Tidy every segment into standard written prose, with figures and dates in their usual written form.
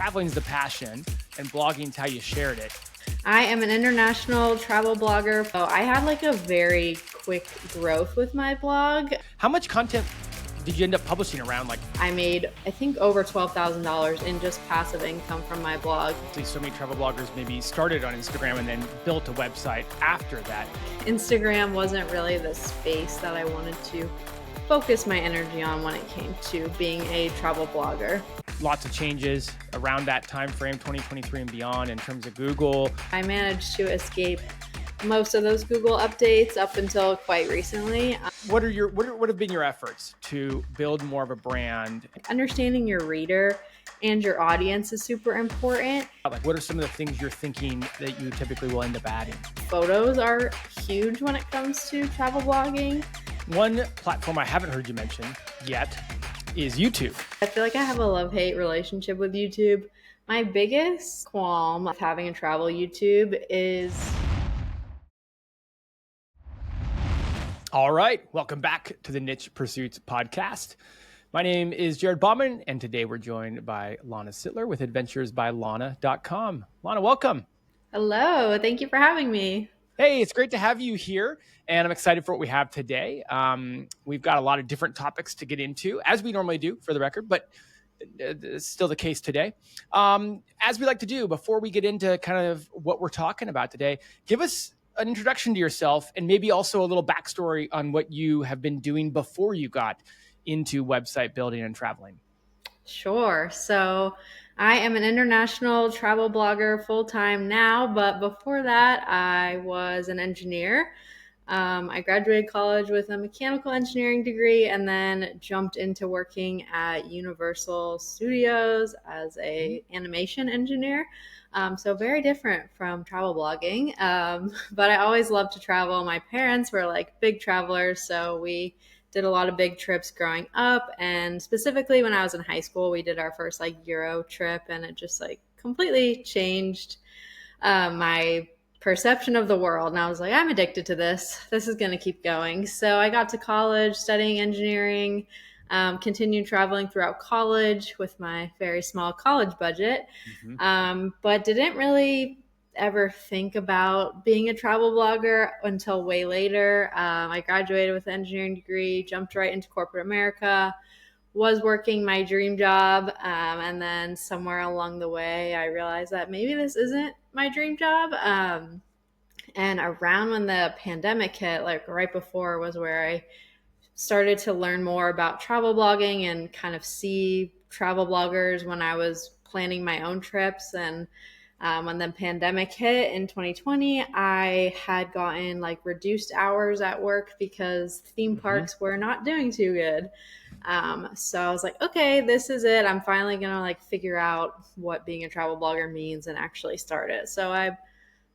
traveling's the passion and blogging's how you shared it. I am an international travel blogger. So I had like a very quick growth with my blog. How much content did you end up publishing around? I made, I think, over $12,000 in just passive income from my blog. So many travel bloggers maybe started on Instagram and then built a website after that. Instagram wasn't really the space that I wanted to focus my energy on when it came to being a travel blogger. Lots of changes around that time frame, 2023 and beyond, in terms of Google. I managed to escape most of those Google updates up until quite recently. What have been your efforts to build more of a brand? Understanding your reader and your audience is super important. What are some of the things you're thinking that you typically will end up adding? Photos are huge when it comes to travel blogging. One platform I haven't heard you mention yet is YouTube. I feel like I have a love-hate relationship with YouTube. My biggest qualm of having a travel YouTube is... All right, welcome back to the Niche Pursuits podcast. My name is Jared Bauman, and today we're joined by Lana Sittler with adventuresbylana.com. Lana, welcome. Hello, thank you for having me. Hey, it's great to have you here, and I'm excited for what we have today. We've got a lot of different topics to get into, as we normally do, for the record, but it's still the case today. As we like to do, before we get into kind of what we're talking about today, give us an introduction to yourself and maybe also a little backstory on what you have been doing before you got into website building and traveling. Sure. So I am an international travel blogger full-time now, but before that, I was an engineer. I graduated college with a mechanical engineering degree and then jumped into working at Universal Studios as an animation engineer. So very different from travel blogging. But I always loved to travel. My parents were like big travelers, so we did a lot of big trips growing up. And specifically when I was in high school, we did our first like Euro trip, and it just like completely changed my perception of the world. And I was like, I'm addicted to this. This is going to keep going. So I got to college studying engineering, continued traveling throughout college with my very small college budget, but didn't really ever think about being a travel blogger until way later. I graduated with an engineering degree, jumped right into corporate America, was working my dream job, and then somewhere along the way, I realized that maybe this isn't my dream job. And around when the pandemic hit, like right before, was where I started to learn more about travel blogging and kind of see travel bloggers when I was planning my own trips. And when the pandemic hit in 2020, I had gotten like reduced hours at work because theme parks were not doing too good. So I was like, okay, this is it. I'm finally going to like figure out what being a travel blogger means and actually start it. So I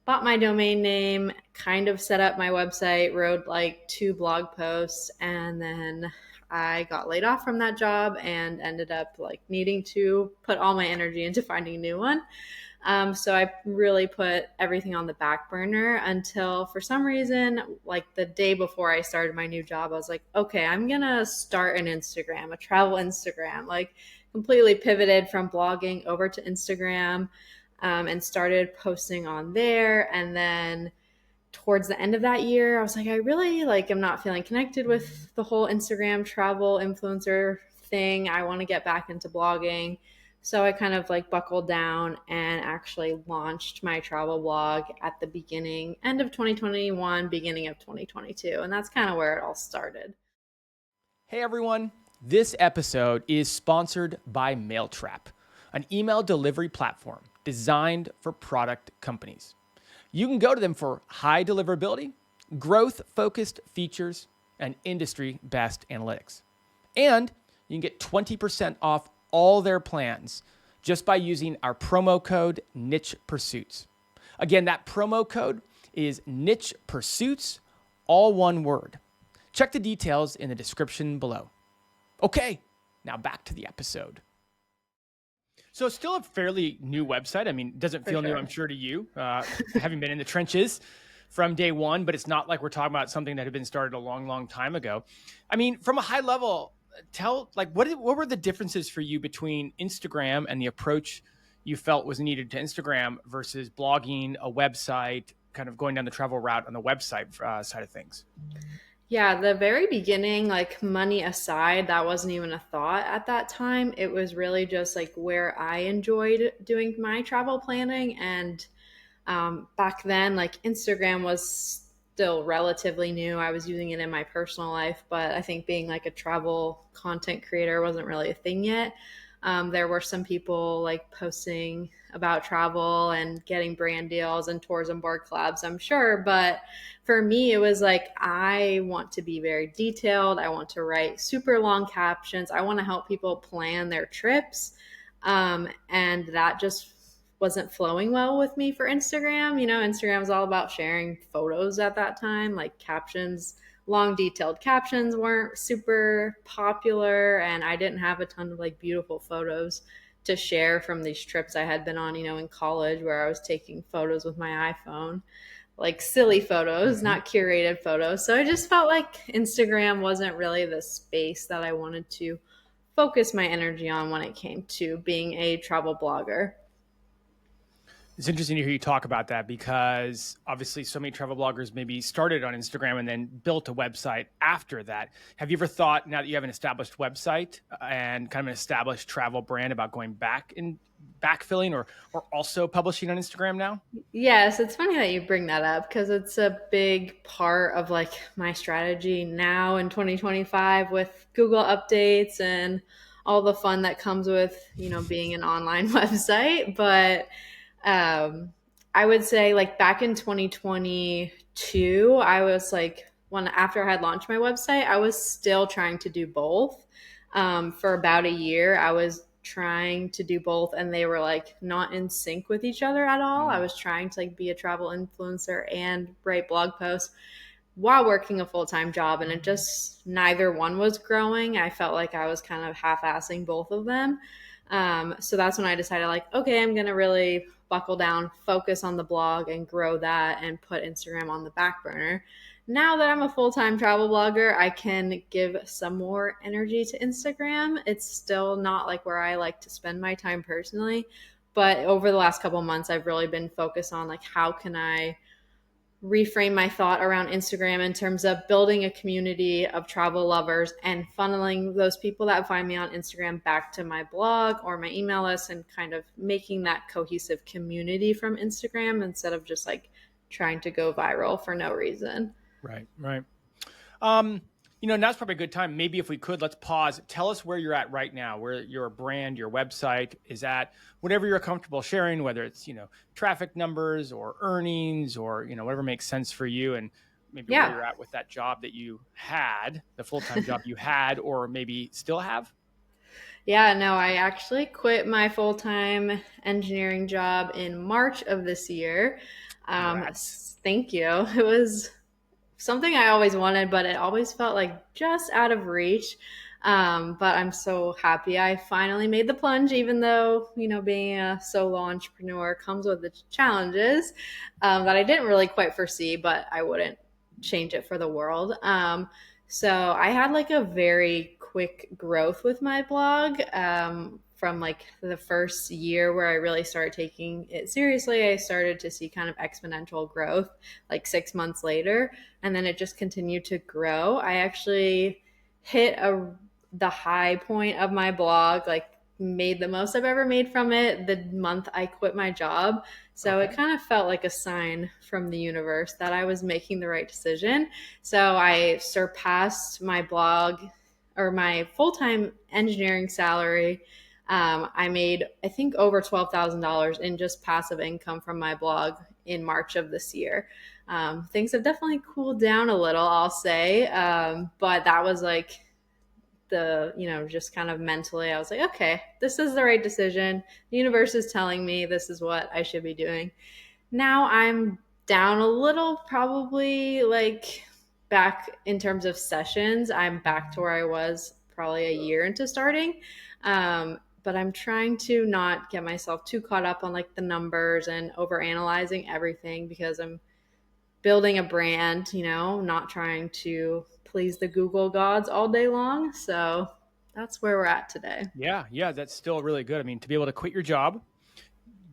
bought my domain name, kind of set up my website, wrote like 2 blog posts, and then I got laid off from that job and ended up like needing to put all my energy into finding a new one. So I really put everything on the back burner until for some reason, like the day before I started my new job, I was like, okay, I'm going to start an Instagram, a travel Instagram, like completely pivoted from blogging over to Instagram, and started posting on there. And then towards the end of that year, I was like, I really like, I'm not feeling connected with the whole Instagram travel influencer thing. I want to get back into blogging. So I kind of like buckled down and actually launched my travel blog at the end of 2021, beginning of 2022. And that's kind of where it all started. Hey everyone, this episode is sponsored by Mailtrap, an email delivery platform designed for product companies. You can go to them for high deliverability, growth-focused features, and industry-best analytics. And you can get 20% off all their plans just by using our promo code Niche Pursuits. Again, that promo code is Niche Pursuits, all one word. Check the details in the description below. Okay, now back to the episode. So it's still a fairly new website. I mean, it doesn't feel new, I'm sure, to you, having been in the trenches from day one, but it's not like we're talking about something that had been started a long, long time ago. I mean, from a high level, what were the differences for you between Instagram and the approach you felt was needed to Instagram versus blogging, a website, kind of going down the travel route on the website side of things? Yeah, the very beginning, like money aside, that wasn't even a thought at that time. It was really just like where I enjoyed doing my travel planning. And back then, like Instagram was still relatively new. I was using it in my personal life, but I think being like a travel content creator wasn't really a thing yet. There were some people like posting about travel and getting brand deals and tourism board collabs, I'm sure. But for me, it was like, I want to be very detailed. I want to write super long captions. I want to help people plan their trips. And that just wasn't flowing well with me for Instagram. You know, Instagram is all about sharing photos at that time, like captions. Long detailed captions weren't super popular, and I didn't have a ton of like beautiful photos to share from these trips I had been on, you know, in college where I was taking photos with my iPhone, like silly photos, Mm-hmm. not curated photos. So I just felt like Instagram wasn't really the space that I wanted to focus my energy on when it came to being a travel blogger. It's interesting to hear you talk about that because obviously so many travel bloggers maybe started on Instagram and then built a website after that. Have you ever thought, now that you have an established website and kind of an established travel brand, about going back and backfilling or also publishing on Instagram now? Yes, it's funny that you bring that up because it's a big part of like my strategy now in 2025 with Google updates and all the fun that comes with, you know, being an online website. But um, I would say like back in 2022, I was like, when after I had launched my website, I was still trying to do both. For about a year, I was trying to do both, and they were like not in sync with each other at all. I Mm, was trying to like be a travel influencer and write blog posts while working a full-time job, and it just neither one was growing. I felt like I was kind of half-assing both of them. So that's when I decided, like, okay, I'm gonna really buckle down, focus on the blog and grow that, and put Instagram on the back burner. Now that I'm a full-time travel blogger, I can give some more energy to Instagram. It's still not like where I like to spend my time personally, but over the last couple months, I've really been focused on like, how can I reframe my thought around Instagram in terms of building a community of travel lovers and funneling those people that find me on Instagram back to my blog or my email list, and kind of making that cohesive community from Instagram instead of just like trying to go viral for no reason. right, right. Um, now's probably a good time. Maybe if we could, let's pause. Tell us where you're at right now, where your brand, your website is at, whatever you're comfortable sharing, whether it's, traffic numbers or earnings or, whatever makes sense for you. And maybe where Yeah. you're at with that job that you had, the full-time job you had, or maybe still have. Yeah, no, I actually quit my full time engineering job in March of this year. Congrats. Thank you. It was something I always wanted, but it always felt like just out of reach. But I'm so happy I finally made the plunge, even though, you know, being a solo entrepreneur comes with its challenges that I didn't really quite foresee, but I wouldn't change it for the world. So I had like a very quick growth with my blog. From like the first year where I really started taking it seriously, I started to see kind of exponential growth like 6 months later, and then it just continued to grow. I actually hit the high point of my blog, like made the most I've ever made from it the month I quit my job. So it Okay. kind of felt like a sign from the universe that I was making the right decision. So I surpassed my blog or my full-time engineering salary. I made, I think, over $12,000 in just passive income from my blog in March of this year. Things have definitely cooled down a little, I'll say. But that was like just kind of mentally, I was like, okay, this is the right decision. The universe is telling me this is what I should be doing. Now I'm down a little, probably like back in terms of sessions. I'm back to where I was probably a year into starting. But I'm trying to not get myself too caught up on like the numbers and over analyzing everything, because I'm building a brand, you know, not trying to please the Google gods all day long. So that's where we're at today. Yeah, yeah, that's still really good. I mean, to be able to quit your job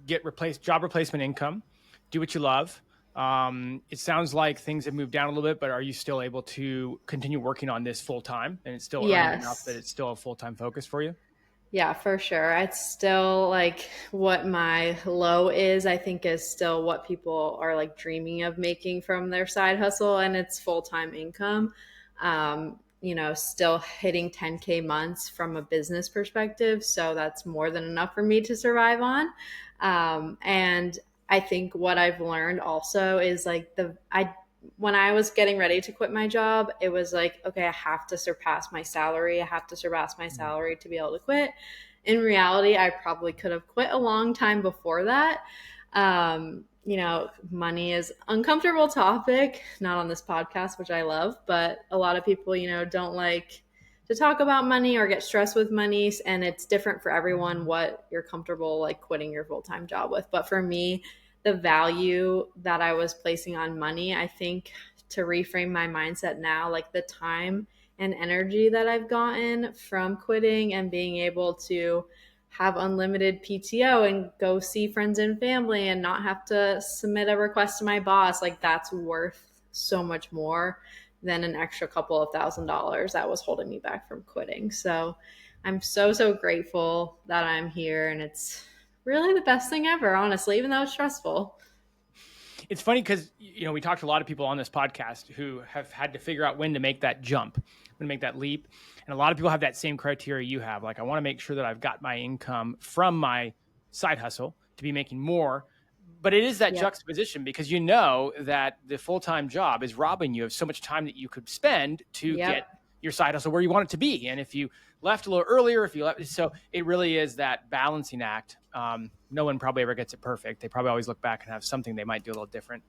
get job replacement income, do what you love. It sounds like things have moved down a little bit, but are you still able to continue working on this full time and it's still earning enough that Yes. it's still a full time focus for you? Yeah, for sure. It's still like what my low is, I think is still what people are like dreaming of making from their side hustle, and it's full-time income. Still hitting 10K months from a business perspective. So that's more than enough for me to survive on. And I think what I've learned also is like when I was getting ready to quit my job, it was like, okay, I have to surpass my salary. I have to surpass my salary to be able to quit. In reality, I probably could have quit a long time before that. Money is uncomfortable topic, not on this podcast, which I love, but a lot of people, don't like to talk about money or get stressed with money, and it's different for everyone what you're comfortable like quitting your full-time job with. But for me, the value that I was placing on money, I think to reframe my mindset now, like the time and energy that I've gotten from quitting and being able to have unlimited PTO and go see friends and family and not have to submit a request to my boss, like that's worth so much more than an extra couple of $1,000s that was holding me back from quitting. So I'm so, so grateful that I'm here, and it's really the best thing ever, honestly, even though it's stressful. It's funny because we talked to a lot of people on this podcast who have had to figure out when to make that jump, when to make that leap, and a lot of people have that same criteria you have. Like, I want to make sure that I've got my income from my side hustle to be making more. But it is that Yep. juxtaposition, because you know that the full-time job is robbing you of so much time that you could spend to get Yep. your side hustle where you want it to be. And if you left a little earlier, so it really is that balancing act. No one probably ever gets it perfect. They probably always look back and have something they might do a little different.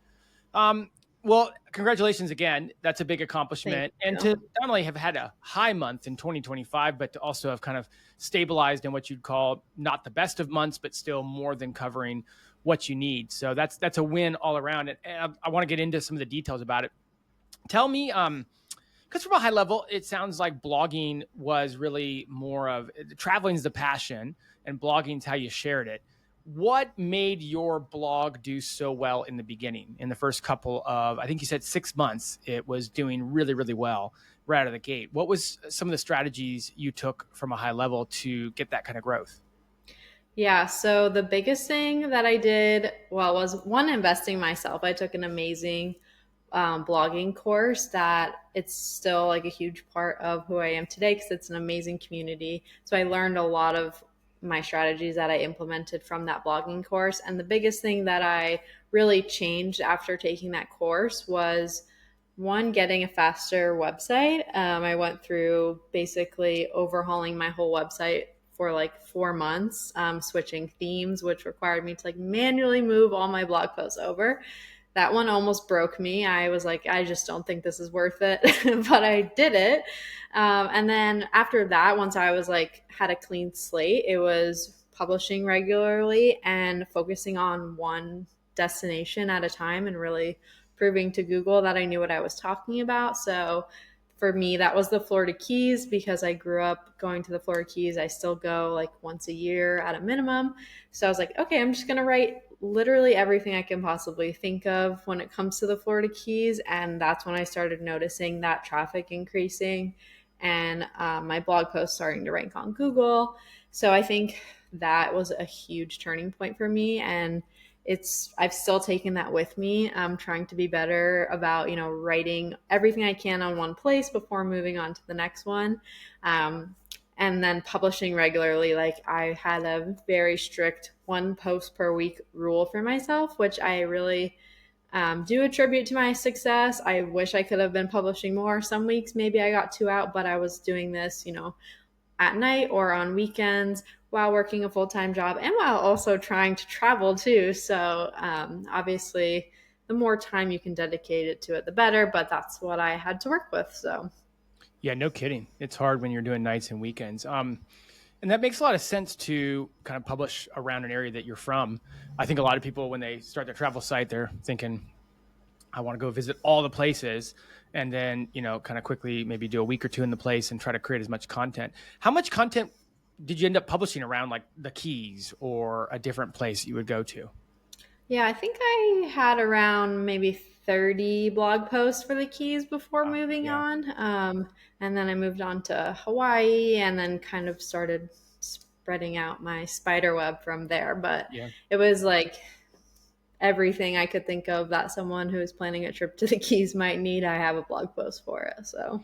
Well, congratulations again. That's a big Thank accomplishment. And to you. not only have had a high month in 2025, but to also have kind of stabilized in what you'd call not the best of months, but still more than covering what you need. So that's a win all around. And I want to get into some of the details about it. Tell me, because from a high level, it sounds like blogging was really more of traveling's the passion and blogging's how you shared it. What made your blog do so well in the beginning? In the first couple of, I think you said 6 months, it was doing really, really well right out of the gate. What was some of the strategies you took from a high level to get that kind of growth? Yeah, so the biggest thing that I did, well, was one, investing myself. I took an amazing blogging course that it's still like a huge part of who I am today because it's an amazing community. So I learned a lot of my strategies that I implemented from that blogging course. And the biggest thing that I really changed after taking that course was one, getting a faster website. I went through basically overhauling my whole website for like 4 months, switching themes, which required me to like manually move all my blog posts over. That one almost broke me. I was like, I just don't think this is worth it, but I did it. And then after that, once I was like, had a clean slate, it was publishing regularly and focusing on one destination at a time and really proving to Google that I knew what I was talking about. So for me, that was the Florida Keys because I grew up going to the Florida Keys. I still go like once a year at a minimum. So I was like, okay, I'm just going to write literally everything I can possibly think of when it comes to the Florida Keys. And that's when I started noticing that traffic increasing and my blog posts starting to rank on Google. So I think that was a huge turning point for me. And I've still taken that with me. I'm trying to be better about, writing everything I can on one place before moving on to the next one. Um, and then publishing regularly. Like I had a very strict one post per week rule for myself, which I really do attribute to my success. I wish I could have been publishing more. Some weeks maybe I got two out, but I was doing this, at night or on weekends while working a full-time job and while also trying to travel too. So obviously the more time you can dedicate it to it, the better, but that's what I had to work with. So Yeah, no kidding. It's hard when you're doing nights and weekends. And that makes a lot of sense to kind of publish around an area that you're from. I think a lot of people, when they start their travel site, they're thinking, I want to go visit all the places and then, kind of quickly maybe do a week or two in the place and try to create as much content. How much content did you end up publishing around like the Keys or a different place you would go to? Yeah, I think I had around maybe 30 blog posts for the Keys before moving Yeah. on. And then I moved on to Hawaii and then kind of started spreading out my spider web from there. But Yeah. it was like everything I could think of that someone who is planning a trip to the Keys might need, I have a blog post for it. So.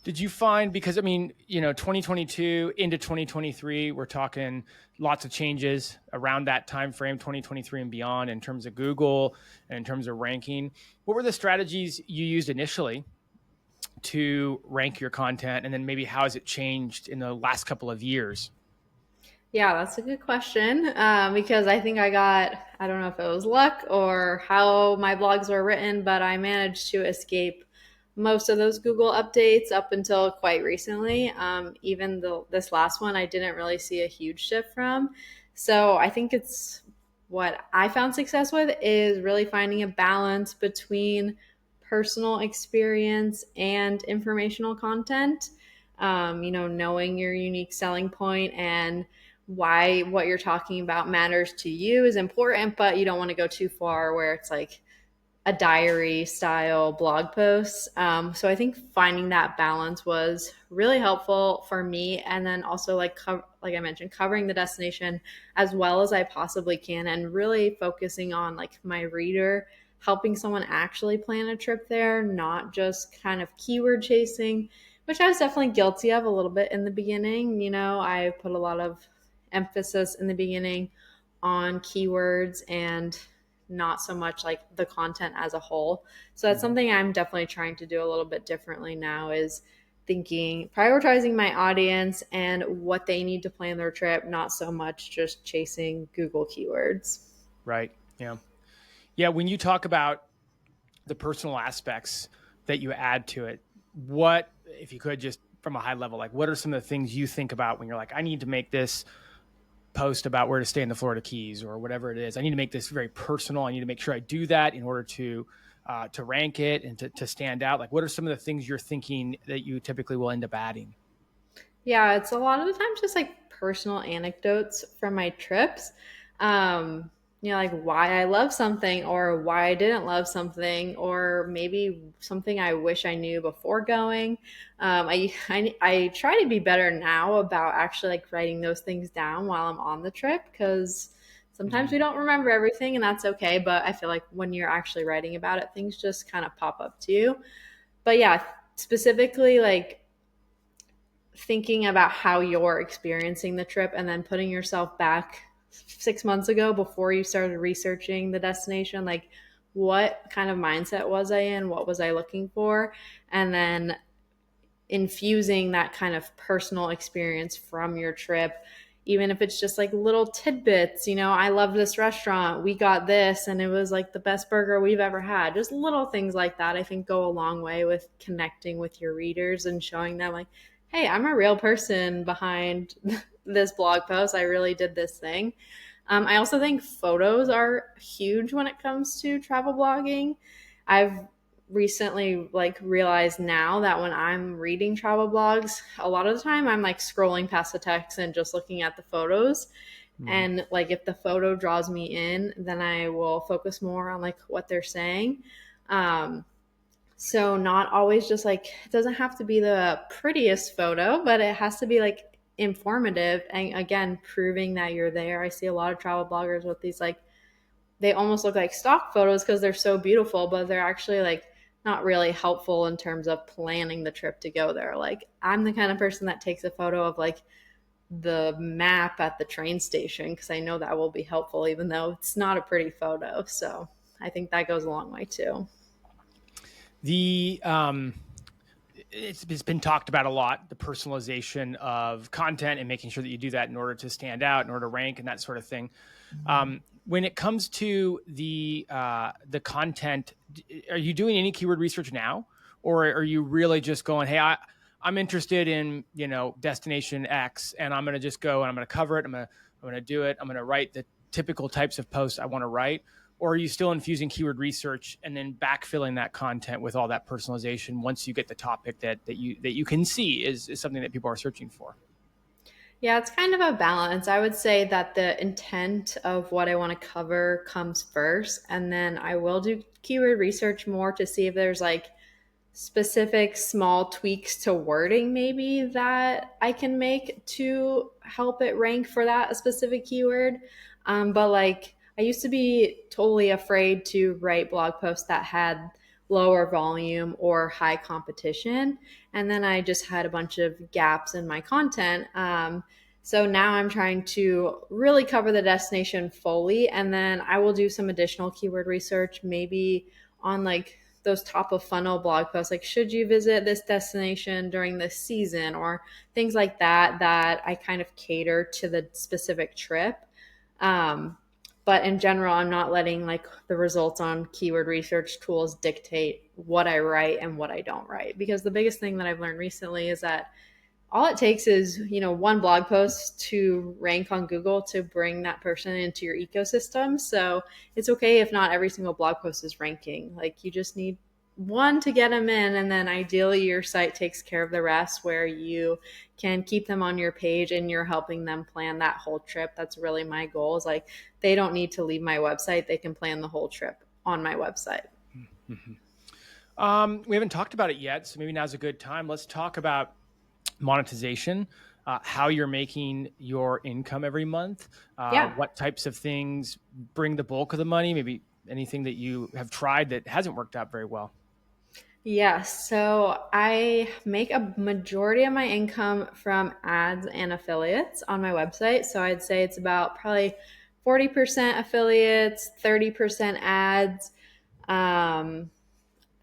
Did you find, because I mean, 2022 into 2023, we're talking lots of changes around that time frame, 2023 and beyond, in terms of Google and in terms of ranking. What were the strategies you used initially to rank your content, and then maybe how has it changed in the last couple of years? Yeah, that's a good question because I think I don't know if it was luck or how my blogs were written, but I managed to escape most of those Google updates up until quite recently. Even though this last one, I didn't really see a huge shift from. So I think it's what I found success with is really finding a balance between personal experience and informational content. Knowing your unique selling point and why what you're talking about matters to you is important, but you don't want to go too far where it's like a diary style blog post. So I think finding that balance was really helpful for me. And then also like I mentioned, covering the destination as well as I possibly can and really focusing on like my reader, helping someone actually plan a trip there, not just kind of keyword chasing, which I was definitely guilty of a little bit in the beginning. I put a lot of emphasis in the beginning on keywords and not so much like the content as a whole. So that's something I'm definitely trying to do a little bit differently now is prioritizing my audience and what they need to plan their trip, not so much just chasing Google keywords. Right. Yeah. Yeah. When you talk about the personal aspects that you add to it, what, if you could just from a high level, like what are some of the things you think about when you're like, I need to make this post about where to stay in the Florida Keys or whatever it is. I need to make this very personal. I need to make sure I do that in order to rank it and to stand out. Like, what are some of the things you're thinking that you typically will end up adding? Yeah, it's a lot of the times just like personal anecdotes from my trips. Um, like why I love something or why I didn't love something, or maybe something I wish I knew before going. I try to be better now about actually like writing those things down while I'm on the trip because sometimes Mm-hmm. we don't remember everything and that's okay. But I feel like when you're actually writing about it, things just kind of pop up to you. But yeah, specifically like thinking about how you're experiencing the trip and then putting yourself back 6 months ago before you started researching the destination, like what kind of mindset was I in, what was I looking for, and then infusing that kind of personal experience from your trip, even if it's just like little tidbits. I love this restaurant, we got this and it was like the best burger we've ever had. Just little things like that I think go a long way with connecting with your readers and showing them like, hey, I'm a real person behind this blog post, I really did this thing. I also think photos are huge when it comes to travel blogging. I've recently like realized now that when I'm reading travel blogs, a lot of the time I'm like scrolling past the text and just looking at the photos. Mm-hmm. And like if the photo draws me in, then I will focus more on like what they're saying. Um, so not always just like it doesn't have to be the prettiest photo, but it has to be like informative and again proving that you're there. I see a lot of travel bloggers with these like they almost look like stock photos because they're so beautiful, but they're actually like not really helpful in terms of planning the trip to go there. Like I'm the kind of person that takes a photo of like the map at the train station because I know that will be helpful even though it's not a pretty photo. So I think that goes a long way too. The it's been talked about a lot, the personalization of content and making sure that you do that in order to stand out, in order to rank, and that sort of thing. When it comes to the content, are you doing any keyword research now, or are you really just going, hey, I'm interested in destination X, and I'm going to just go and I'm going to cover it. I'm going to do it. I'm going to write the typical types of posts I want to write. Or are you still infusing keyword research and then backfilling that content with all that personalization once you get the topic that you can see is something that people are searching for? Yeah, it's kind of a balance. I would say that the intent of what I want to cover comes first, and then I will do keyword research more to see if there's like specific small tweaks to wording maybe that I can make to help it rank for that specific keyword. But like I used to be totally afraid to write blog posts that had lower volume or high competition. And then I just had a bunch of gaps in my content. So now I'm trying to really cover the destination fully. And then I will do some additional keyword research, maybe on like those top of funnel blog posts, like should you visit this destination during this season, or things like that, that I kind of cater to the specific trip. um, but in general, I'm not letting like the results on keyword research tools dictate what I write and what I don't write, because the biggest thing that I've learned recently is that all it takes is, one blog post to rank on Google to bring that person into your ecosystem. So it's okay if not every single blog post is ranking. Like you just need one to get them in, and then ideally your site takes care of the rest, where you can keep them on your page and you're helping them plan that whole trip. That's really my goal, is like they don't need to leave my website. They can plan the whole trip on my website. Mhm. We haven't talked about it yet, so maybe now's a good time. Let's talk about monetization, how you're making your income every month, Yeah. what types of things bring the bulk of the money, maybe anything that you have tried that hasn't worked out very well. Yeah, so I make a majority of my income from ads and affiliates on my website. So I'd say it's about probably 40% affiliates, 30% ads, um,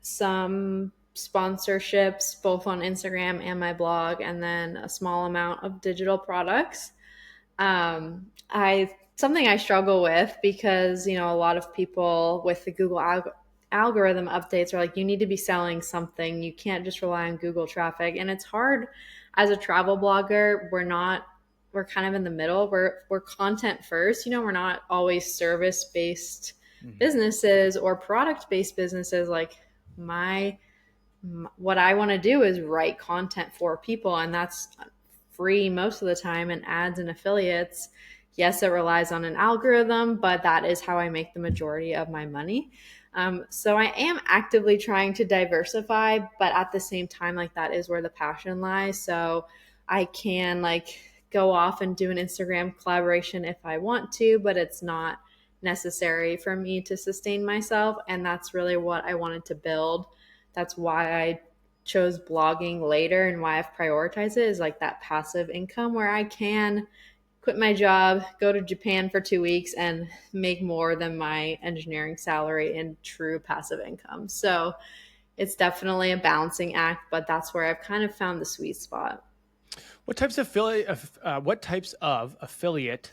some sponsorships, both on Instagram and my blog, and then a small amount of digital products. I Something I struggle with, because a lot of people with the Google algorithm updates are like, you need to be selling something. You can't just rely on Google traffic, and it's hard as a travel blogger. We're kind of in the middle. We're content first. We're not always service based Mhm. businesses or product based businesses. Like my what I want to do is write content for people, and that's free most of the time. And ads and affiliates, yes, it relies on an algorithm, but that is how I make the majority of my money. So I am actively trying to diversify, but at the same time, like that is where the passion lies. So I can like go off and do an Instagram collaboration if I want to, but it's not necessary for me to sustain myself. And that's really what I wanted to build. That's why I chose blogging later, and why I've prioritized it, is like that passive income where I can quit my job, go to Japan for 2 weeks, and make more than my engineering salary in true passive income. So it's definitely a balancing act, but that's where I've kind of found the sweet spot. What types of affiliate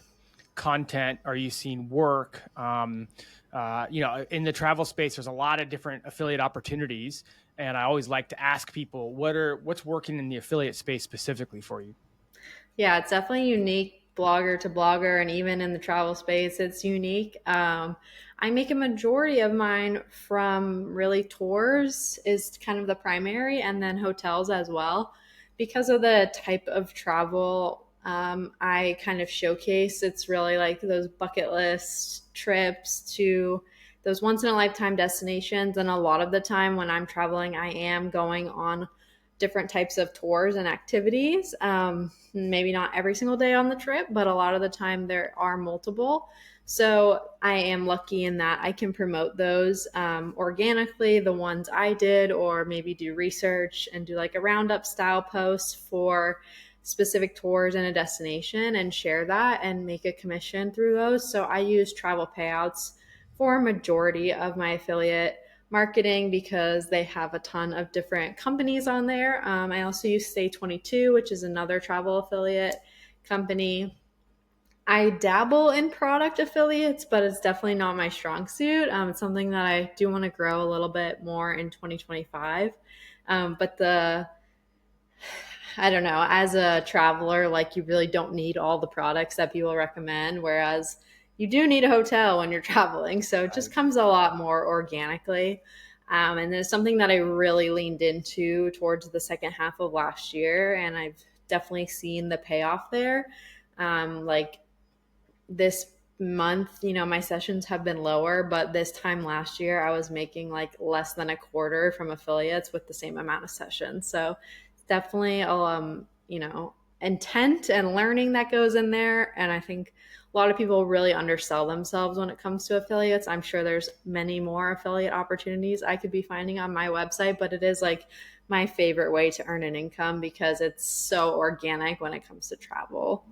content are you seeing work? In the travel space, there's a lot of different affiliate opportunities, and I always like to ask people what's working in the affiliate space specifically for you. Yeah, it's definitely unique blogger to blogger, and even in the travel space, it's unique. I make a majority of mine from really tours is kind of the primary, and then hotels as well. Because of the type of travel I kind of showcase, it's really like those bucket list trips to those once in a lifetime destinations. And a lot of the time when I'm traveling, I am going on different types of tours and activities. Maybe not every single day on the trip, but a lot of the time there are multiple. So I am lucky in that I can promote those organically, the ones I did, or maybe do research and do like a roundup style post for specific tours and a destination and share that and make a commission through those. So I use travel payouts for a majority of my affiliate marketing, because they have a ton of different companies on there. I also use Stay 22, which is another travel affiliate company. I dabble in product affiliates, but it's definitely not my strong suit. It's something that I do want to grow a little bit more in 2025. But I don't know, as a traveler, like you really don't need all the products that people recommend, whereas you do need a hotel when you're traveling. So it just Right. comes a lot more organically. And it's something that I really leaned into towards the second half of last year. And I've definitely seen the payoff there. Like this month, my sessions have been lower, but this time last year I was making like less than a quarter from affiliates with the same amount of sessions. So it's definitely intent and learning that goes in there. And I think a lot of people really undersell themselves when it comes to affiliates. I'm sure there's many more affiliate opportunities I could be finding on my website, but it is like my favorite way to earn an income because it's so organic when it comes to travel.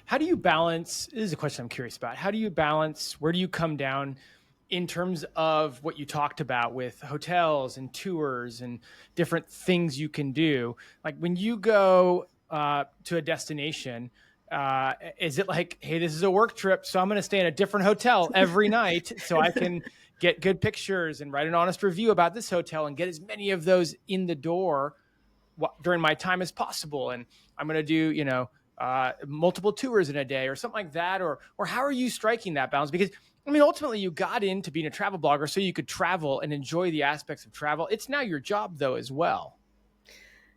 How do you balance? This is a question I'm curious about. How do you balance? Where do you come down in terms of what you talked about with hotels and tours and different things you can do? Like when you go to a destination, is it like, hey, this is a work trip, so I'm going to stay in a different hotel every night so I can get good pictures and write an honest review about this hotel and get as many of those in the door during my time as possible? And I'm going to do, multiple tours in a day or something like that. Or how are you striking that balance? Because I mean, ultimately you got into being a travel blogger so you could travel and enjoy the aspects of travel. It's now your job though, as well.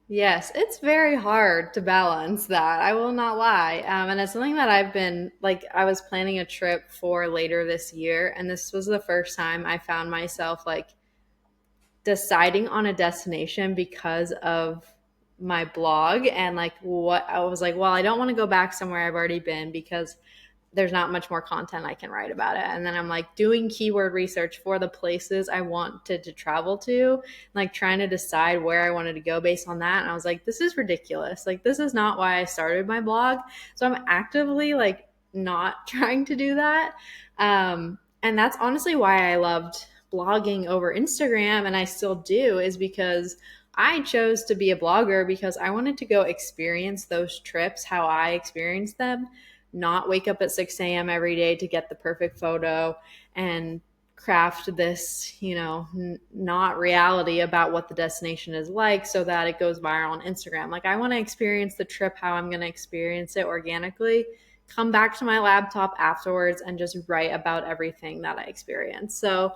Yes, it's very hard to balance that. I will not lie. And it's something that I've been like, I was planning a trip for later this year, and this was the first time I found myself like deciding on a destination because of my blog and like what I was like, well, I don't want to go back somewhere I've already been because there's not much more content I can write about it. And then I'm like doing keyword research for the places I wanted to travel to, like trying to decide where I wanted to go based on that. And I was like, this is ridiculous. Like, this is not why I started my blog. So I'm actively like not trying to do that. And that's honestly why I loved blogging over Instagram, and I still do, is because I chose to be a blogger because I wanted to go experience those trips how I experienced them, not wake up at 6 a.m. every day to get the perfect photo and craft this, not reality about what the destination is like so that it goes viral on Instagram. Like, I want to experience the trip how I'm going to experience it organically, come back to my laptop afterwards and just write about everything that I experienced. So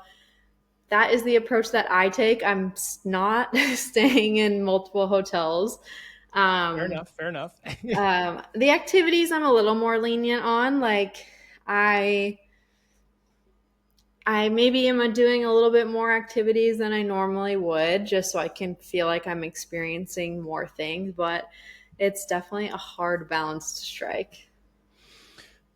that is the approach that I take. I'm not staying in multiple hotels. Fair Um, enough. Fair enough. the activities I'm a little more lenient on. Like I I maybe am doing a little bit more activities than I normally would just so I can feel like I'm experiencing more things, but it's definitely a hard balance to strike.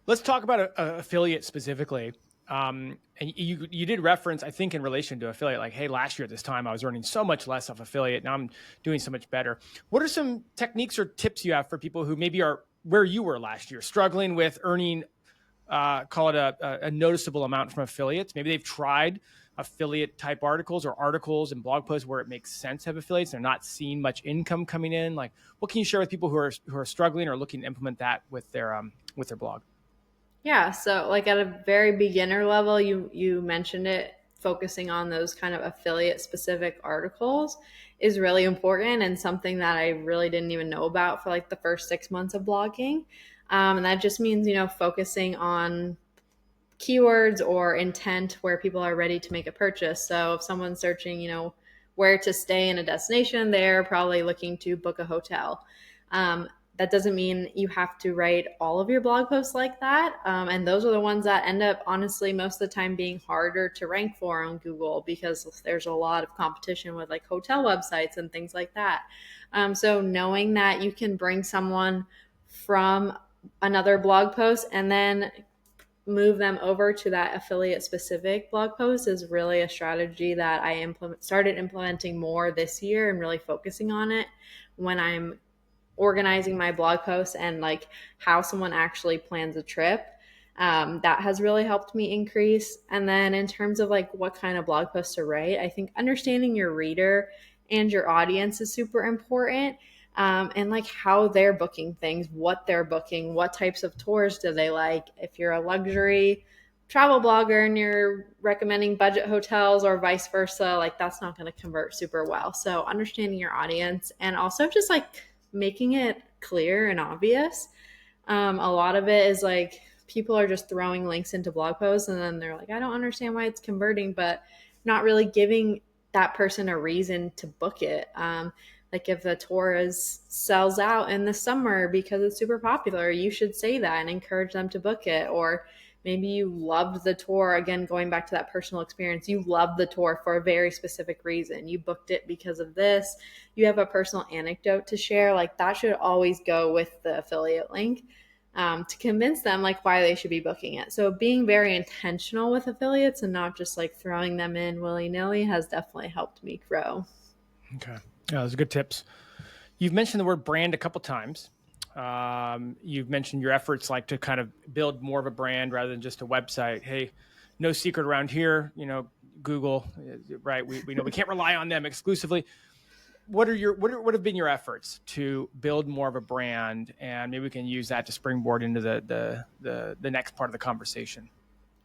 Let's talk about a affiliate specifically. And you did reference, I think, in relation to affiliate, like, hey, last year at this time I was earning so much less off affiliate. Now I'm doing so much better. What are some techniques or tips you have for people who maybe are where you were last year, struggling with earning, call it a noticeable amount from affiliates? Maybe they've tried affiliate type articles or articles and blog posts where it makes sense to have affiliates. They're not seeing much income coming in. Like, what can you share with people who are struggling or looking to implement that with their blog? Yeah, so like at a very beginner level, you mentioned it, focusing on those kind of affiliate specific articles is really important and something that I really didn't even know about for like the first 6 months of blogging. And that just means, focusing on keywords or intent where people are ready to make a purchase. So if someone's searching, where to stay in a destination, they're probably looking to book a hotel. That doesn't mean you have to write all of your blog posts like that. And those are the ones that end up, honestly, most of the time being harder to rank for on Google because there's a lot of competition with like hotel websites and things like that. So knowing that you can bring someone from another blog post and then move them over to that affiliate specific blog post is really a strategy that I started implementing more this year and really focusing on it when I'm organizing my blog posts and like how someone actually plans a trip. That has really helped me increase. And then in terms of like what kind of blog posts to write, I think understanding your reader and your audience is super important. And like how they're booking things, what they're booking, what types of tours do they like. If you're a luxury travel blogger and you're recommending budget hotels or vice versa, like that's not going to convert super well. So understanding your audience and also just like making it clear and obvious. A lot of it is like people are just throwing links into blog posts and then they're like, I don't understand why it's converting, but not really giving that person a reason to book it. Like if the tour sells out in the summer because it's super popular, you should say that and encourage them to book it. Or maybe you loved the tour, again, going back to that personal experience, you loved the tour for a very specific reason. You booked it because of this. You have a personal anecdote to share. Like that should always go with the affiliate link. To convince them like why they should be booking it. So being very intentional with affiliates and not just like throwing them in willy-nilly has definitely helped me grow. Okay. Yeah, those are good tips. You've mentioned the word brand a couple times. You've mentioned your efforts like to kind of build more of a brand rather than just a website. Hey, no secret around here, Google, right? We know we can't rely on them exclusively. What have been your efforts to build more of a brand? And maybe we can use that to springboard into the next part of the conversation.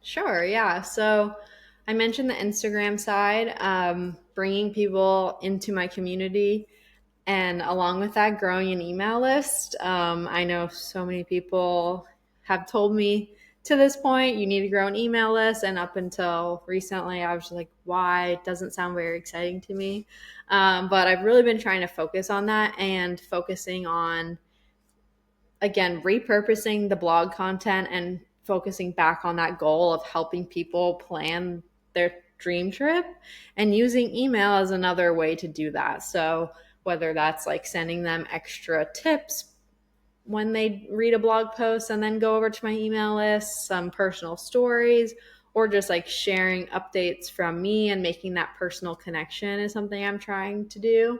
Sure, yeah. So I mentioned the Instagram side, bringing people into my community, and along with that, growing an email list. I know so many people have told me to this point, you need to grow an email list. And up until recently, I was just like, why? It doesn't sound very exciting to me. But I've really been trying to focus on that and focusing on, again, repurposing the blog content and focusing back on that goal of helping people plan their dream trip and using email as another way to do that. So whether that's like sending them extra tips when they read a blog post and then go over to my email list, some personal stories, or just like sharing updates from me and making that personal connection is something I'm trying to do.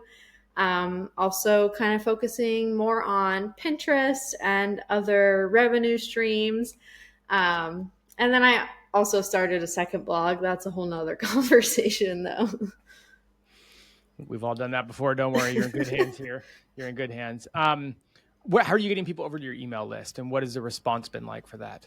Also, kind of focusing more on Pinterest and other revenue streams. And then I also started a second blog. That's a whole nother conversation, though. We've all done that before. Don't worry, you're in good hands here. You're in good hands. How are you getting people over to your email list, and what has the response been like for that?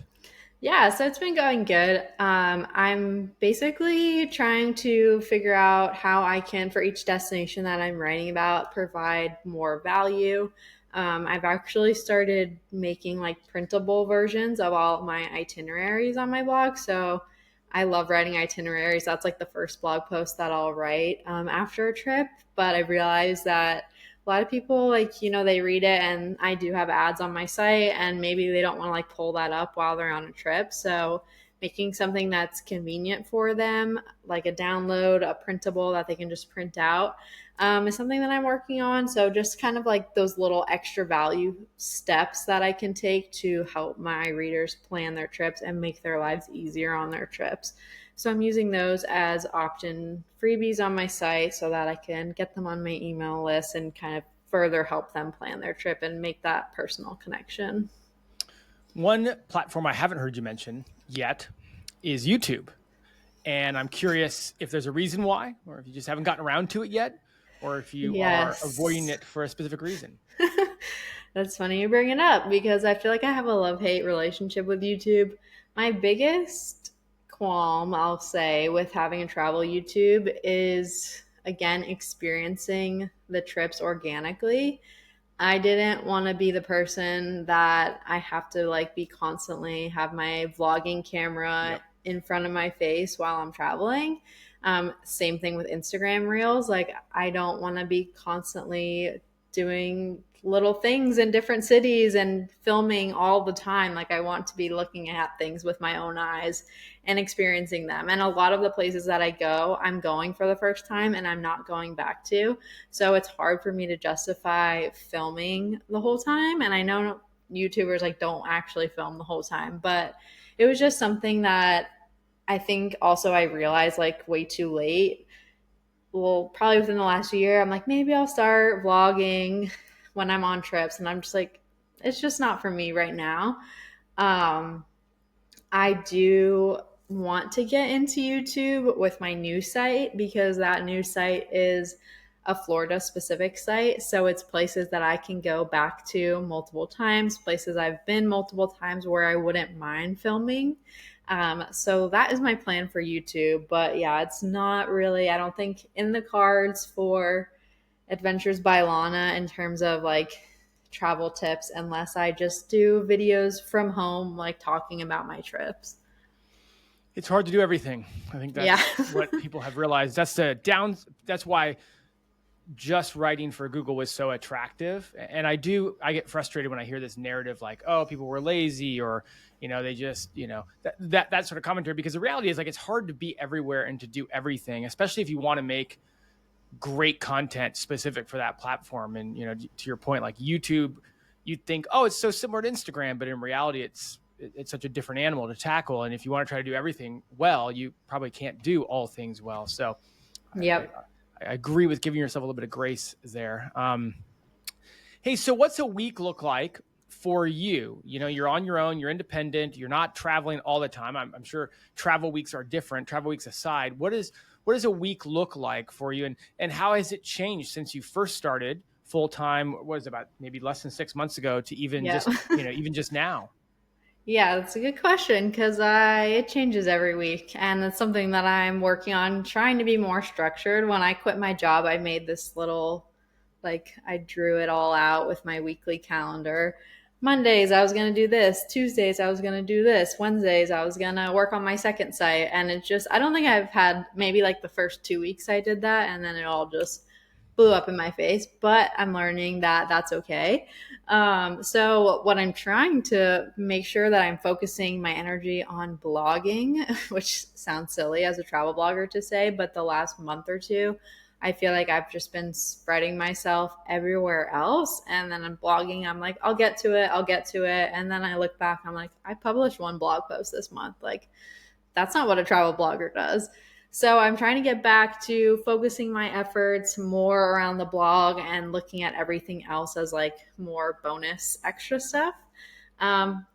Yeah, so it's been going good. I'm basically trying to figure out how I can, for each destination that I'm writing about, provide more value. I've actually started making like printable versions of all of my itineraries on my blog. So I love writing itineraries. That's like the first blog post that I'll write after a trip. But I realized that a lot of people, like, they read it, and I do have ads on my site, and maybe they don't want to like pull that up while they're on a trip. So making something that's convenient for them, like a download, a printable that they can just print out, is something that I'm working on. So just kind of like those little extra value steps that I can take to help my readers plan their trips and make their lives easier on their trips. So I'm using those as opt-in freebies on my site so that I can get them on my email list and kind of further help them plan their trip and make that personal connection. One platform I haven't heard you mention yet is YouTube. And I'm curious if there's a reason why, or if you just haven't gotten around to it yet, or if you are avoiding it for a specific reason. That's funny you bring it up, because I feel like I have a love-hate relationship with YouTube. My biggest qualm, I'll say, with having a travel YouTube is, again, experiencing the trips organically. I didn't want to be the person that I have to like be constantly have my vlogging camera in front of my face while I'm traveling. Same thing with Instagram Reels. Like, I don't want to be constantly doing little things in different cities and filming all the time. Like, I want to be looking at things with my own eyes and experiencing them. And a lot of the places that I go, I'm going for the first time and I'm not going back to. So it's hard for me to justify filming the whole time. And I know YouTubers like don't actually film the whole time, but it was just something that I think also I realized like way too late. Well, probably within the last year, I'm like, maybe I'll start vlogging when I'm on trips. And I'm just like, it's just not for me right now. I do want to get into YouTube with my new site, because that new site is a Florida specific site. So it's places that I can go back to multiple times, places I've been multiple times where I wouldn't mind filming. So that is my plan for YouTube. But yeah, it's not really, I don't think, in the cards for Adventures by Lana in terms of like travel tips, unless I just do videos from home, like talking about my trips. It's hard to do everything. I think that's what people have realized. That's why just writing for Google was so attractive. And I get frustrated when I hear this narrative like, oh, people were lazy, or, they just, that sort of commentary, because the reality is, like, it's hard to be everywhere and to do everything, especially if you want to make great content specific for that platform. And, to your point, like YouTube, you'd think, oh, it's so similar to Instagram, but in reality, it's such a different animal to tackle. And if you want to try to do everything well, you probably can't do all things well. So I, Yep. I agree with giving yourself a little bit of grace there. Hey, so what's a week look like for you? You're on your own, you're independent, you're not traveling all the time. I'm sure travel weeks are different. Travel weeks aside, what does a week look like for you, and how has it changed since you first started full time? What is it, about maybe less than 6 months ago to even Yep. just even just now? Yeah, that's a good question because it changes every week, and it's something that I'm working on trying to be more structured. When I quit my job, I made this little, like, I drew it all out with my weekly calendar. Mondays, I was going to do this. Tuesdays, I was going to do this. Wednesdays, I was going to work on my second site. And it just, I don't think I've had, maybe like the first 2 weeks I did that, and then it all just blew up in my face. But I'm learning that that's okay. So what I'm trying to make sure that I'm focusing my energy on blogging, which sounds silly as a travel blogger to say, but the last month or two, I feel like I've just been spreading myself everywhere else. And then I'm blogging. I'm like, I'll get to it. I'll get to it. And then I look back, I'm like, I published one blog post this month. Like, that's not what a travel blogger does. So I'm trying to get back to focusing my efforts more around the blog and looking at everything else as like more bonus extra stuff,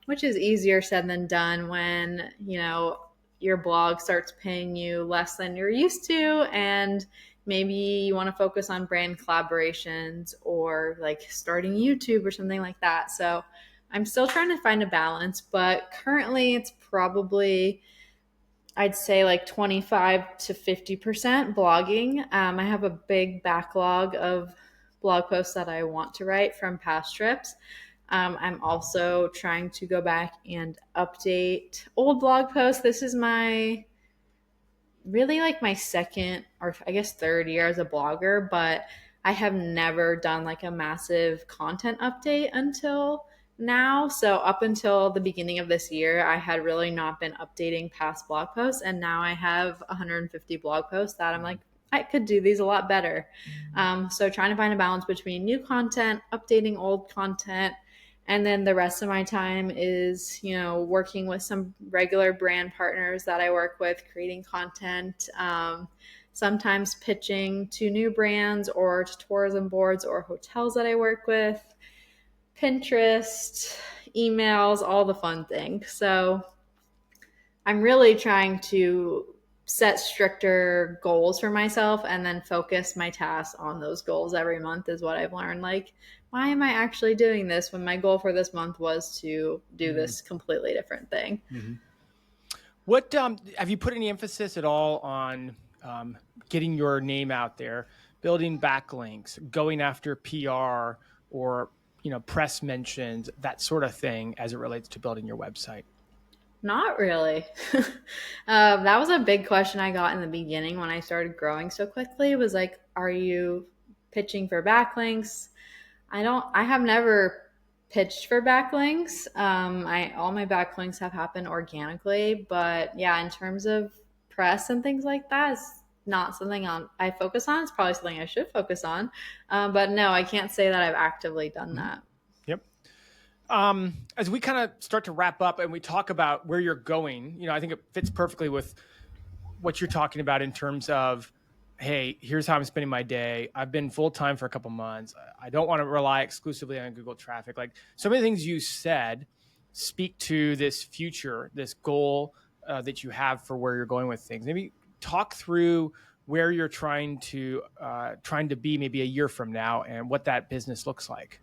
which is easier said than done when, your blog starts paying you less than you're used to. And maybe you want to focus on brand collaborations or like starting YouTube or something like that. So I'm still trying to find a balance, but currently it's probably, I'd say, like 25 to 50% blogging. I have a big backlog of blog posts that I want to write from past trips. I'm also trying to go back and update old blog posts. This is my really like my second or I guess third year as a blogger, but I have never done like a massive content update until now. So up until the beginning of this year, I had really not been updating past blog posts, and now I have 150 blog posts that I'm like, I could do these a lot better. So trying to find a balance between new content, updating old content, and then the rest of my time is, working with some regular brand partners that I work with, creating content, sometimes pitching to new brands or to tourism boards or hotels that I work with, Pinterest, emails, all the fun things. So I'm really trying to set stricter goals for myself and then focus my tasks on those goals every month is what I've learned. Like, why am I actually doing this when my goal for this month was to do this completely different thing? Mm-hmm. What have you put any emphasis at all on getting your name out there, building backlinks, going after PR, or press mentions, that sort of thing, as it relates to building your website? Not really. That was a big question I got in the beginning when I started growing so quickly. Was like, are you pitching for backlinks? I have never pitched for backlinks. All my backlinks have happened organically, but yeah, in terms of press and things like that, it's not something I focus on. It's probably something I should focus on. But no, I can't say that I've actively done that. Yep. As we kind of start to wrap up and we talk about where you're going, I think it fits perfectly with what you're talking about in terms of, hey, here's how I'm spending my day. I've been full time for a couple months. I don't want to rely exclusively on Google traffic. Like, so many things you said speak to this future, this goal that you have for where you're going with things. Maybe talk through where you're trying to be maybe a year from now and what that business looks like.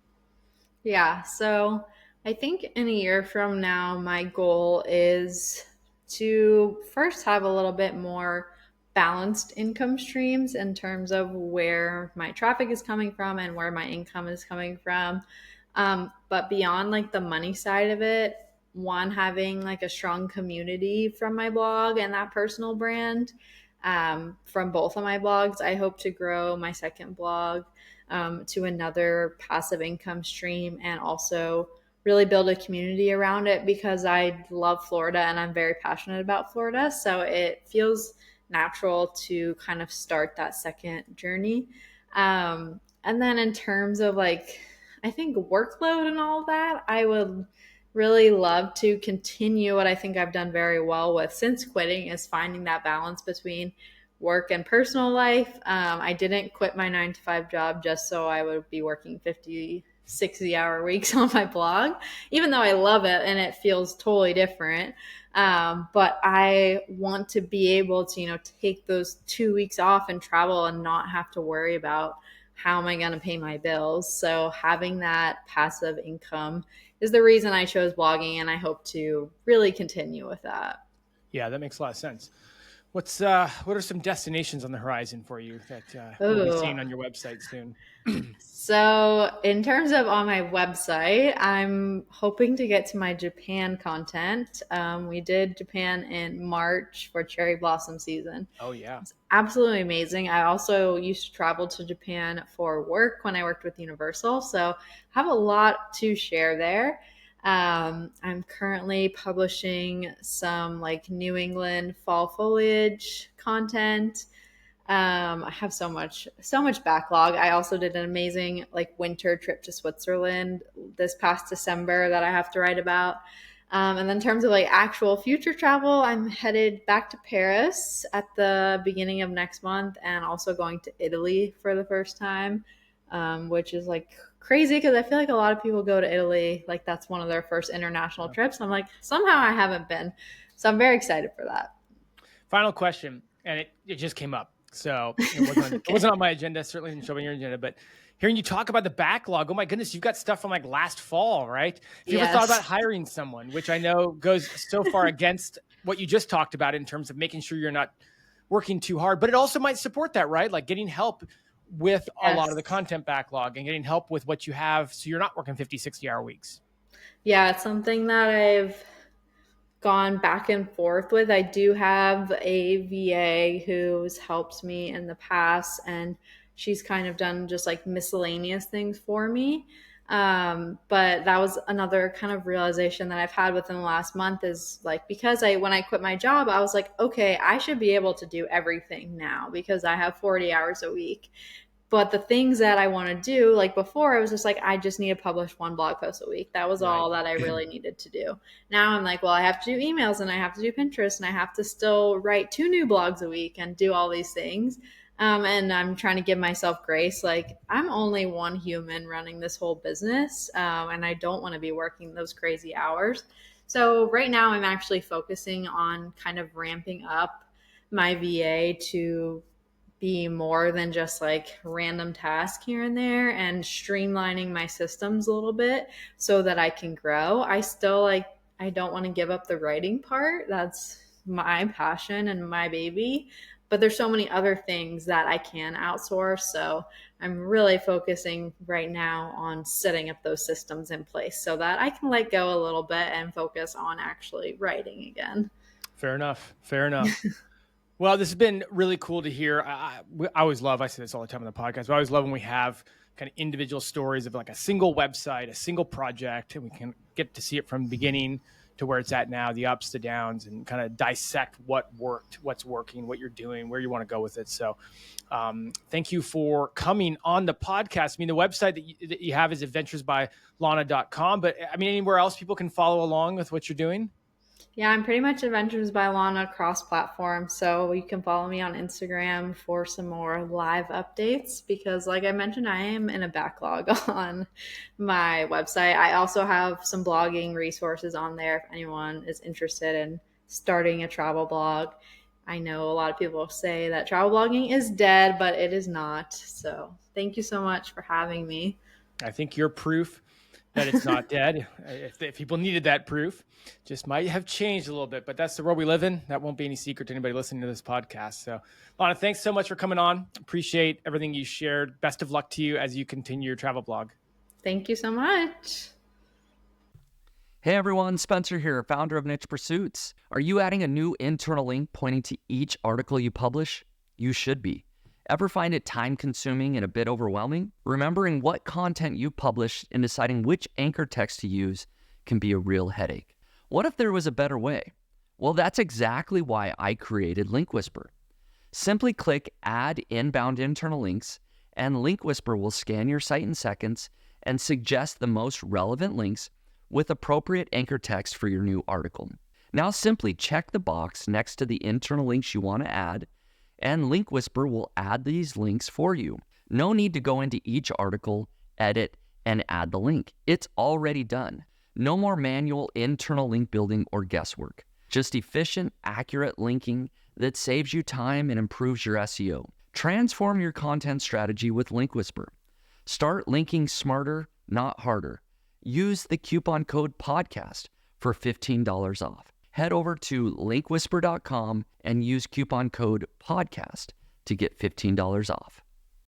Yeah, so I think in a year from now, my goal is to first have a little bit more balanced income streams in terms of where my traffic is coming from and where my income is coming from. But beyond like the money side of it, one, having like a strong community from my blog and that personal brand. from both of my blogs. I hope to grow my second blog to another passive income stream and also really build a community around it because I love Florida and I'm very passionate about Florida. So it feels natural to kind of start that second journey. And then in terms of like, I think workload and all that, I would really love to continue what I think I've done very well with since quitting is finding that balance between work and personal life. I didn't quit my 9 to 5 job just so I would be working 50, 60-hour weeks on my blog, even though I love it and it feels totally different. But I want to be able to, take those 2 weeks off and travel and not have to worry about how am I going to pay my bills. So having that passive income is the reason I chose blogging, and I hope to really continue with that. Yeah, that makes a lot of sense. What are some destinations on the horizon for you that we'll be Oh, seeing on your website soon? so in terms of on my website, I'm hoping to get to my Japan content. We did Japan in March for cherry blossom season. Oh yeah. It's absolutely amazing. I also used to travel to Japan for work when I worked with Universal, so I have a lot to share there. I'm currently publishing some like New England fall foliage content. I have so much backlog. I also did an amazing like winter trip to Switzerland this past December that I have to write about. And then in terms of like actual future travel, I'm headed back to Paris at the beginning of next month and also going to Italy for the first time, which is like crazy because I feel like a lot of people go to Italy, like that's one of their first international Yeah. trips. I'm like, somehow I haven't been. So I'm very excited for that. Final question, and it just came up, so it wasn't it Okay. wasn't on my agenda. Certainly didn't show up on your agenda, but hearing you talk about the backlog, oh my goodness, you've got stuff from like last fall, right? Have you ever thought about Yes. hiring someone, which I know goes so far against what you just talked about in terms of making sure you're not working too hard, but it also might support that, right? Like getting help with a lot of the Yes. content backlog and getting help with what you have so you're not working 50, 60-hour weeks. Yeah, it's something that I've gone back and forth with. I do have a VA who's helped me in the past, and she's kind of done just like miscellaneous things for me. But that was another kind of realization that I've had within the last month is like because when I quit my job, I was like, okay, I should be able to do everything now because I have 40 hours a week. But the things that I want to do, like before, I was just like, I just need to publish one blog post a week. That was Right. all that I really needed to do. Now I'm like, well, I have to do emails and I have to do Pinterest and I have to still write 2 new blogs a week and do all these things. And I'm trying to give myself grace. Like, I'm only one human running this whole business, and I don't want to be working those crazy hours. So, right now, I'm actually focusing on kind of ramping up my VA to be more than just like random task here and there and streamlining my systems a little bit so that I can grow. I still like I don't want to give up the writing part. That's my passion and my baby. But there's so many other things that I can outsource. So I'm really focusing right now on setting up those systems in place so that I can let go a little bit and focus on actually writing again. Fair enough. Fair enough. Well, this has been really cool to hear. I always love, I say this all the time on the podcast, but I always love when we have kind of individual stories of like a single website, a single project, and we can get to see it from the beginning to where it's at now, the ups, the downs, and kind of dissect what worked, what's working, what you're doing, where you want to go with it. So thank you for coming on the podcast. I mean, the website that you have is adventuresbylana.com, but I mean, anywhere else people can follow along with what you're doing? Yeah, I'm pretty much Adventures by Lana cross platform. So you can follow me on Instagram for some more live updates because, like I mentioned, I am in a backlog on my website. I also have some blogging resources on there if anyone is interested in starting a travel blog. I know a lot of people say that travel blogging is dead, but it is not. So thank you so much for having me. I think you're proof that it's not dead. If people needed that proof, just might have changed a little bit, but that's the world we live in. That won't be any secret to anybody listening to this podcast. So, Lana, thanks so much for coming on. Appreciate everything you shared. Best of luck to you as you continue your travel blog. Thank you so much. Hey everyone, Spencer here, founder of Niche Pursuits. Are you adding a new internal link pointing to each article you publish? You should be. Ever find it time-consuming and a bit overwhelming? Remembering what content you publish and deciding which anchor text to use can be a real headache. What if there was a better way? Well, that's exactly why I created Link Whisper. Simply click Add Inbound Internal Links, and Link Whisper will scan your site in seconds and suggest the most relevant links with appropriate anchor text for your new article. Now simply check the box next to the internal links you want to add, and Link Whisper will add these links for you. No need to go into each article, edit, and add the link. It's already done. No more manual internal link building or guesswork. Just efficient, accurate linking that saves you time and improves your SEO. Transform your content strategy with Link Whisper. Start linking smarter, not harder. Use the coupon code PODCAST for $15 off. Head over to linkwhisper.com and use coupon code PODCAST to get $15 off.